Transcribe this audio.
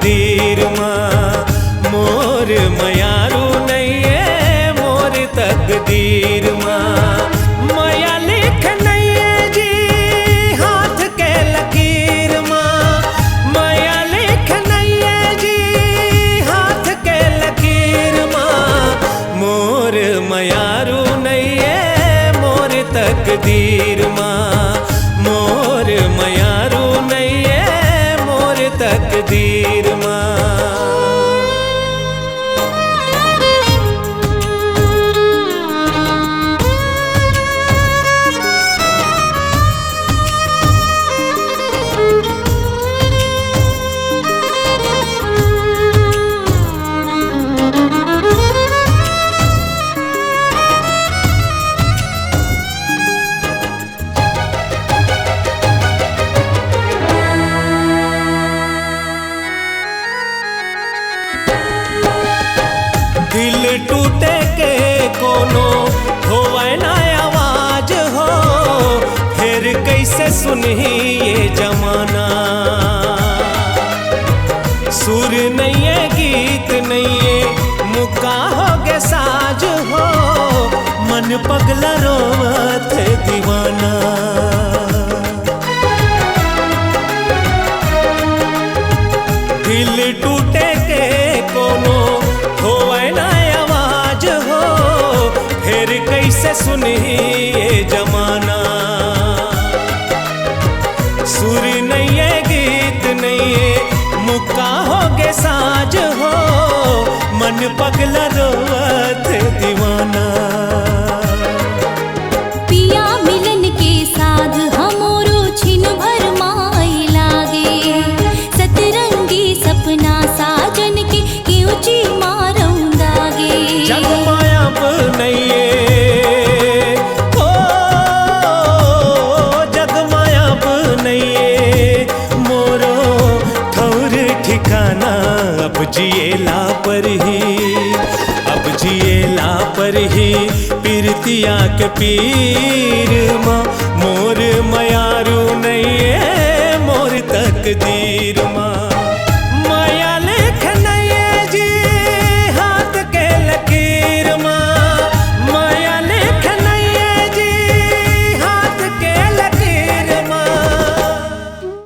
तकदीर माँ मोर मयारू नहीं है मोर तकदीर माँ। माया लिख नहीं है जी हाथ के लकीर माँ, माया लिख नहीं है जी हाथ के लकीर माँ। मोर मयारू नहीं है मोर तकदीर माँ, मोर मयारू नहीं है मोर तकदीर माँ। दिल टूटे के कोनो होवे ना आवाज हो, फिर कैसे सुनही ये जमाना। सुर नहीं है गीत नहीं है मुक्का हो गे साज हो, मन पगला रोवत दीवाना। दिल टूटे के कोनो होवे ना आवाज हो, फिर कैसे सुनी ये जमाना। सुर नहीं है गीत नहीं है मुक्का हो गे साज हो, मन पगला रोवत दीवाना। पिया मिलन के साथ हमोरो छिन भर माई लागे, सतरंगी सपना साजन के क्यों ची मारऊं दागे। जग माया नहीं है ओ जग माया नहीं है मोरो ठौर ठिकाना। अब जिएला पर ही, अब जिएला पर ही पीरतिया के पीर माँ। मोर मयारू नहीं है मोर तकदीर